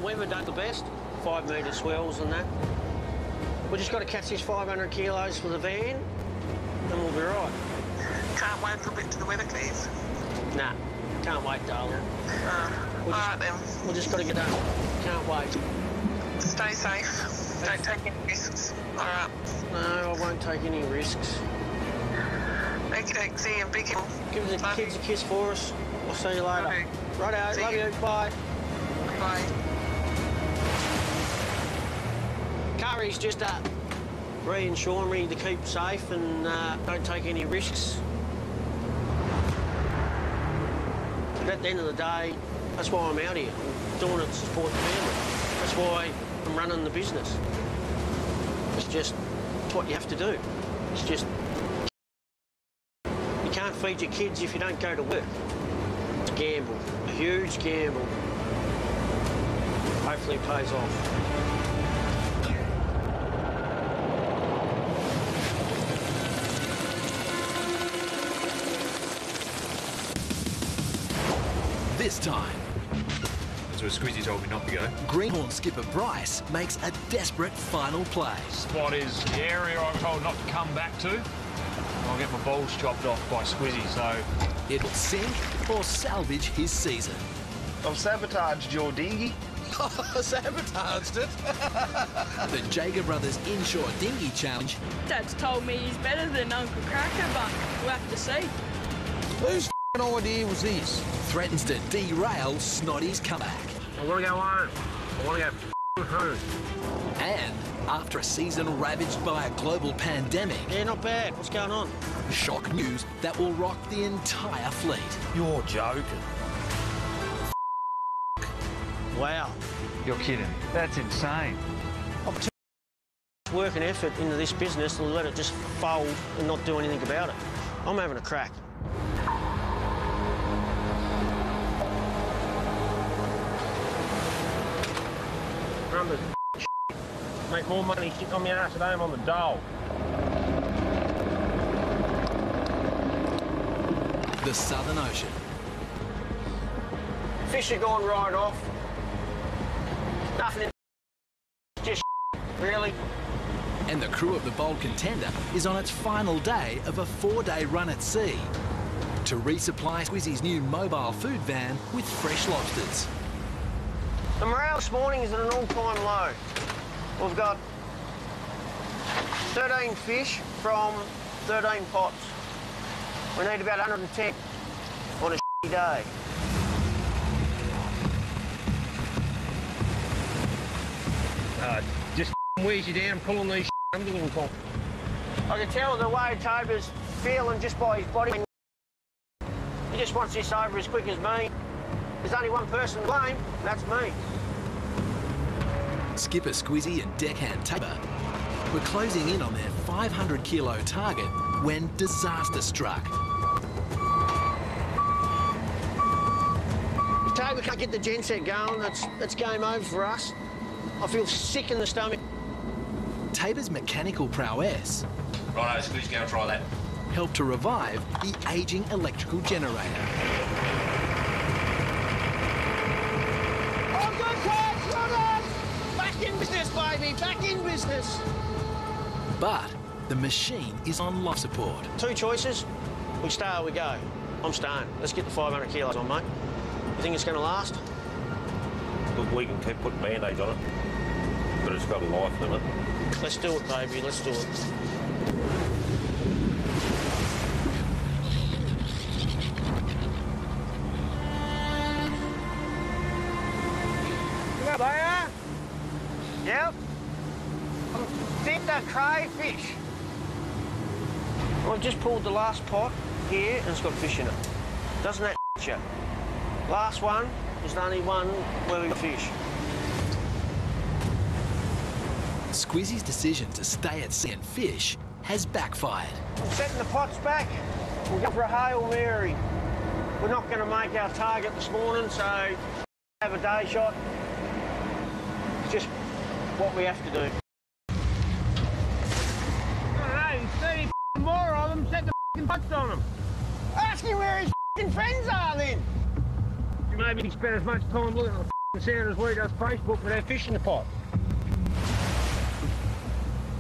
cold weather don't the best. 5 metre swells and that. We just got to catch this 500 kilos for the van, and we'll be right. Can't wait for a bit to the weather, please. Nah, can't wait, darling. Alright then. We just got to get done. Can't wait. Stay safe. Don't take any risks. Alright. No, I won't take any risks. Okay, see you. Big hill. Give the kids a kiss for us. I'll see you later. Okay. Righto, love you. Bye. Bye. Curry's just reassuring me to keep safe and don't take any risks. But at the end of the day, that's why I'm out here. I'm doing it to support the family. That's why I'm running the business. It's just what you have to do. It's just... You can't feed your kids if you don't go to work. It's a gamble, a huge gamble. Hopefully it pays off. This time, that's where Squeezy told me not to go. Greenhorn skipper Bryce makes a desperate final play. Spot is the area I was told not to come back to. I'll get my balls chopped off by Squeezy, so... It'll sink or salvage his season. I've sabotaged your dinghy. Sabotaged it? The Jaeger Brothers Inshore Dinghy Challenge. Dad's told me he's better than Uncle Cracker, but we'll have to see. Whose idea was this? Threatens to derail Snotty's comeback. I want to go home. I want to go home. And after a season ravaged by a global pandemic... Yeah, not bad. What's going on? Shock news that will rock the entire fleet. You're joking. Wow. You're kidding. That's insane. I've put too much work and effort into this business to let it just fold and not do anything about it. I'm having a crack. Remember, make more money sitting on my ass at home on the dole. The Southern Ocean. Fish are gone right off. Nothing in just really. And the crew of the Bold Contender is on its final day of a 4-day run at sea to resupply Squizzy's new mobile food van with fresh lobsters. The morale this morning is at an all-time low. We've got 13 fish from 13 pots. We need about 110 on a day. Just wheeze you down, pulling these underling pump. I can tell the way Tober's feeling just by his body. He just wants this over as quick as me. There's only one person to blame, and that's me. Skipper Squizzy and deckhand Tabor were closing in on their 500-kilo target when disaster struck. If Tabor can't get the genset going, that's game over for us. I feel sick in the stomach. Tabor's mechanical prowess Righto, Squeezy, go and try that. helped to revive the ageing electrical generator. Oh, good catch, well done! Back in business, baby, back in business. But the machine is on life support. Two choices, we stay or we go. I'm staying. Let's get the 500 kilos on, mate. You think it's going to last? Look, we can keep putting band-aids on it, but it's got a life limit. Let's do it, baby, let's do it. There? Yep. Think the crayfish. I've just pulled the last pot here and it's got fish in it. Doesn't that you? Last one is the only one where we got fish. Squizzy's decision to stay at sea and fish has backfired. I'm setting the pots back. We'll go for a Hail Mary. We're not going to make our target this morning, so have a day shot. It's just what we have to do. I don't know, 30 more of them, set the pots on them. Ask him where his friends are then. You maybe spend as much time looking at Sounders where he does Facebook with our fishing pot.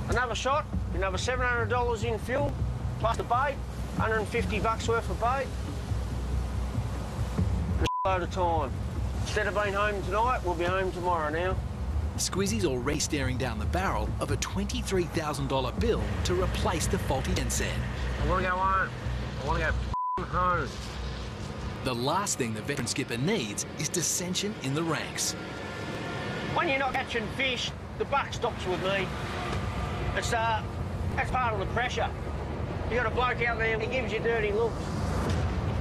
Another shot, another $700 in fuel, plus the bait, $150 worth of bait. A load of time. Instead of being home tonight, we'll be home tomorrow now. Squizzy's already staring down the barrel of a $23,000 bill to replace the faulty genset. I want to go home. I want to go home. The last thing the veteran skipper needs is dissension in the ranks. When you're not catching fish, the buck stops with me. It's that's part of the pressure. You got a bloke out there, he gives you dirty looks.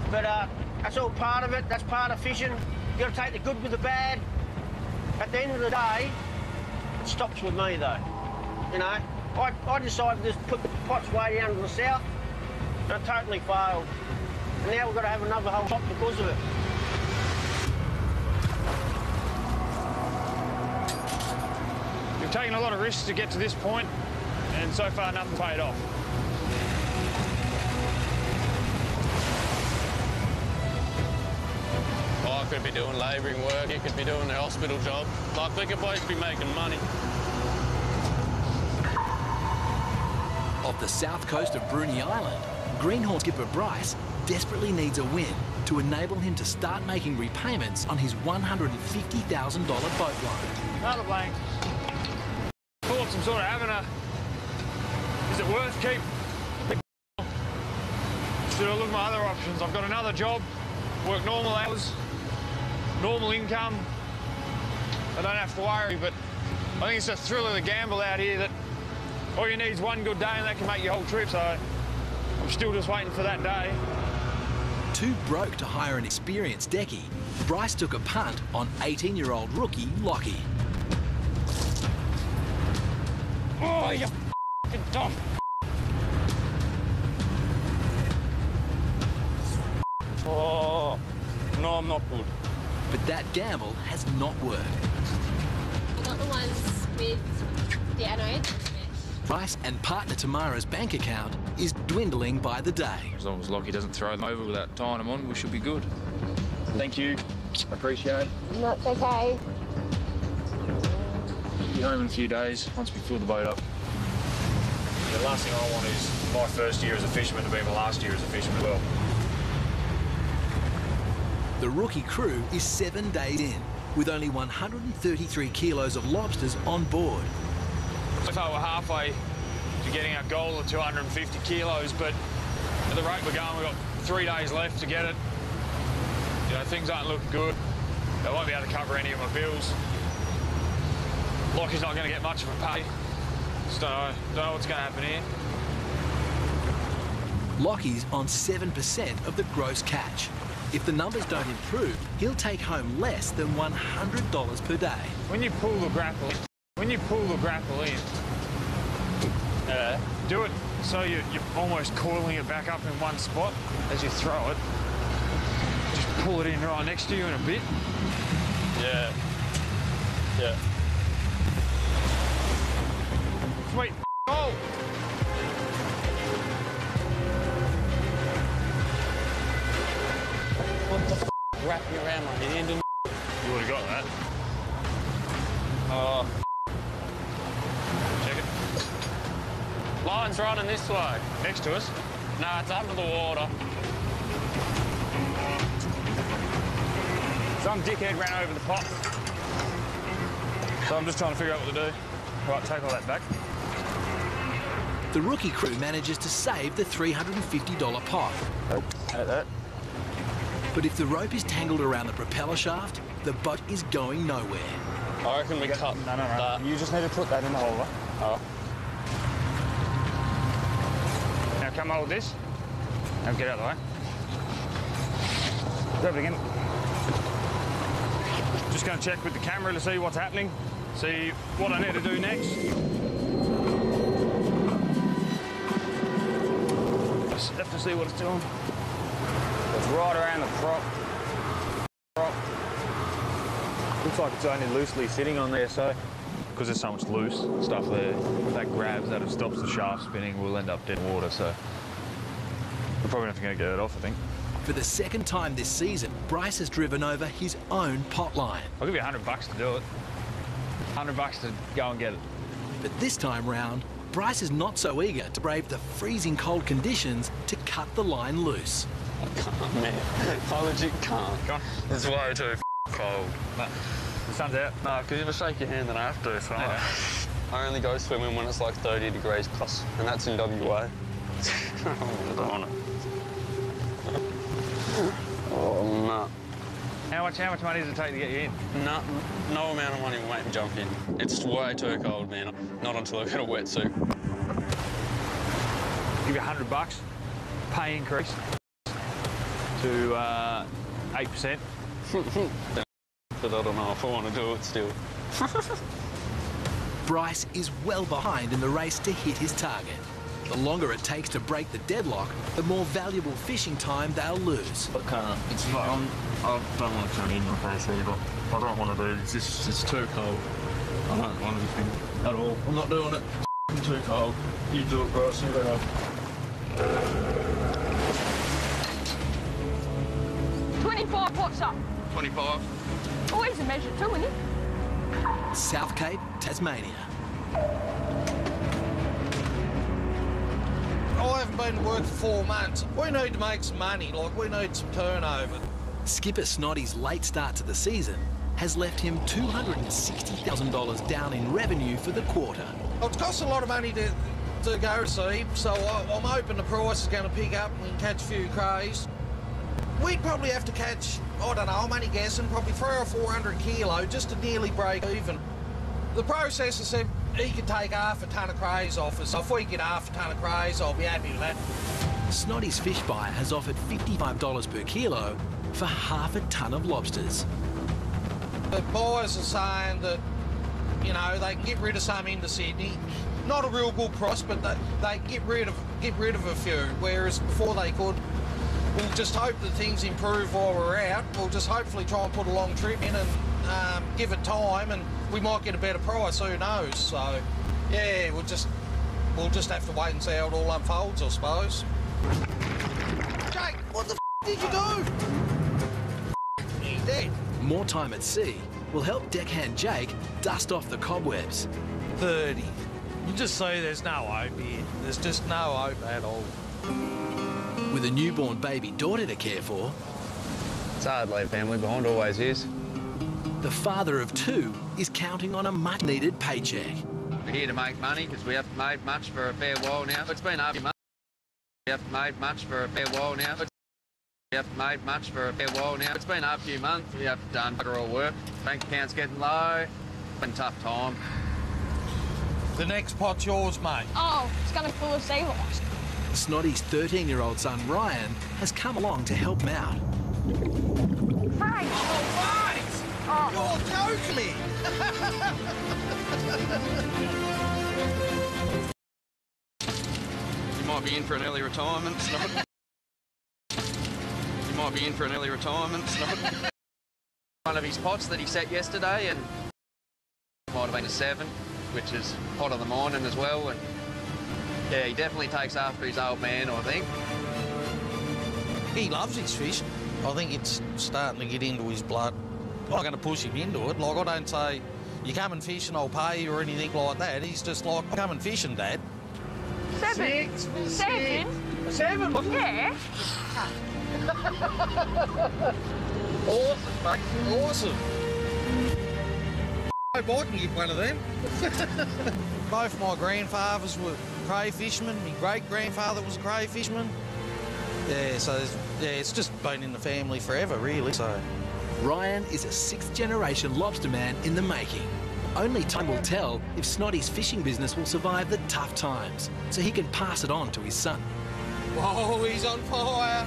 But that's all part of it. That's part of fishing. You got to take the good with the bad. At the end of the day, it stops with me though. You know, I decided to just put the pots way down to the south, and I totally failed. And now we've got to have another whole shot because of it. We've taken a lot of risks to get to this point, and so far nothing paid off. I could be doing labouring work, you could be doing a hospital job. Like, we could both be making money. Off the south coast of Bruny Island, Greenhorn skipper Bryce desperately needs a win to enable him to start making repayments on his $150,000 boat loan. Another blank. Thoughts I'm sort of having a... Is it worth keep? Should I look at my other options? I've got another job, work normal hours, normal income. I don't have to worry, but I think it's the thrill of the gamble out here that all you need is one good day and that can make your whole trip, so I'm still just waiting for that day. Too broke to hire an experienced decky, Bryce took a punt on 18-year-old rookie Lockie. Oh, you f***ing dumb. Oh, no, I'm not good. But that gamble has not worked. I got the ones with the anodes. Bryce and partner Tamara's bank account is dwindling by the day. As long as Lockie doesn't throw them over without tying them on, we should be good. Thank you. Appreciate it. That's okay. Be home in a few days once we fill the boat up. The last thing I want is my first year as a fisherman to be my last year as a fisherman. Well, the rookie crew is 7 days in, with only 133 kilos of lobsters on board. So far we're halfway to getting our goal of 250 kilos, but at the rate we're going, we've got 3 days left to get it. You know, things aren't looking good. I won't be able to cover any of my bills. Lockie's not going to get much of a pay. Just don't know what's going to happen here. Lockie's on 7% of the gross catch. If the numbers don't improve, he'll take home less than $100 per day. When you pull the grapple in, do it so you're almost coiling it back up in one spot as you throw it. Just pull it in right next to you in a bit. Yeah. Yeah. Sweet. Oh! What the f*** wrapping around my hand? And You would have got that. oh, Check it. line's running this way. Next to us. No, it's under the water. Some dickhead ran over the pot. So I'm just trying to figure out what to do. Right, take all that back. The rookie crew manages to save the $350 pot. Take that. But if the rope is tangled around the propeller shaft, the boat is going nowhere. I reckon we cut No. that. You just need to put that in the holder. Oh. Now come hold this. Now get out of the way. Grab it again. Just going to check with the camera to see what's happening. See what I need to do next. Just have to see what it's doing. It's right around the prop. Looks like it's only loosely sitting on there, so because there's so much loose stuff there, if that grabs that, it stops the shaft spinning, we'll end up dead in water, so we're probably not going to get it off, I think. For the second time this season, Bryce has driven over his own pot line. I'll give you $100 to do it. $100 to go and get it. But this time round, Bryce is not so eager to brave the freezing cold conditions to cut the line loose. I can't, man. I legit can't. Go on. It's way too cold. No. The sun's out. No, because if I shake your hand, then I have to. So I only go swimming when it's like 30 degrees plus, and that's in WA. I don't want it. Oh, no. How much money does it take to get you in? No amount of money will make me jump in. It's way too cold, man. Not until I get a wetsuit. Give you $100, pay increase to 8%. But I don't know if I want to do it still. Bryce is well behind in the race to hit his target. The longer it takes to break the deadlock, the more valuable fishing time they'll lose. I can't. I don't want to turn in my face either. I don't want to do this. It's too cold. I don't want to at all. I'm not doing it. It's too cold. You do it, Bryce. You go. 25, what's up? 25. Always a measure too, isn't it? South Cape, Tasmania. I haven't been to work for 4 months. We need to make some money, like we need some turnover. Skipper Snoddy's late start to the season has left him $260,000 down in revenue for the quarter. Well, it's cost a lot of money to go to sea, so I'm hoping the price is going to pick up and we can catch a few crays. We'd probably have to catch, I don't know, I'm only guessing, probably 300 or 400 kilo just to nearly break even. The processor said he could take half a ton of crays off us. So if we get half a ton of crays, I'll be happy with that. Snoddy's fish buyer has offered $55 per kilo for half a ton of lobsters. The buyers are saying that, you know, they can get rid of some into Sydney. Not a real good price, but they can get rid of a few, whereas before they could. We'll just hope that things improve while we're out. We'll just hopefully try and put a long trip in and give it time, and we might get a better price, who knows. So, yeah, we'll just have to wait and see how it all unfolds, I suppose. Jake, what the did you do? He's dead. More time at sea will help deckhand Jake dust off the cobwebs. 30. You just see there's no hope here. There's just no hope at all. With a newborn baby daughter to care for, it's hard to leave family behind, always is. The father of 2 is counting on a much-needed paycheck. We're here to make money because we haven't made much for a fair while now. It's been a few months. We haven't made much for a fair while now. We haven't made much for a fair while now. It's been a few months. We haven't done bugger all work. Bank account's getting low. It's been a tough time. The next pot's yours, mate. Oh, it's going to full of sea lice. Snoddy's 13-year-old son, Ryan, has come along to help him out. Hey! Oh, mate! Oh. You're joking me! You might be in for an early retirement, Snod. You might be in for an early retirement, Snod. One of his pots that he set yesterday, and might have been a 7, which is hot of the morning as well. And yeah, he definitely takes after his old man, I think. He loves his fish. I think it's starting to get into his blood. I'm not going to push him into it. Like, I don't say, you come and fish and I'll pay you or anything like that. He's just like, come and fishing, Dad. 7? 7? 7? Yeah. Awesome, mate. Awesome. I can get one of them. Both my grandfathers were cray fishermen. My great-grandfather was a cray fisherman. Yeah, so it's just been in the family forever, really. So Ryan is a 6th-generation lobsterman in the making. Only time will tell if Snoddy's fishing business will survive the tough times, so he can pass it on to his son. Whoa, he's on fire.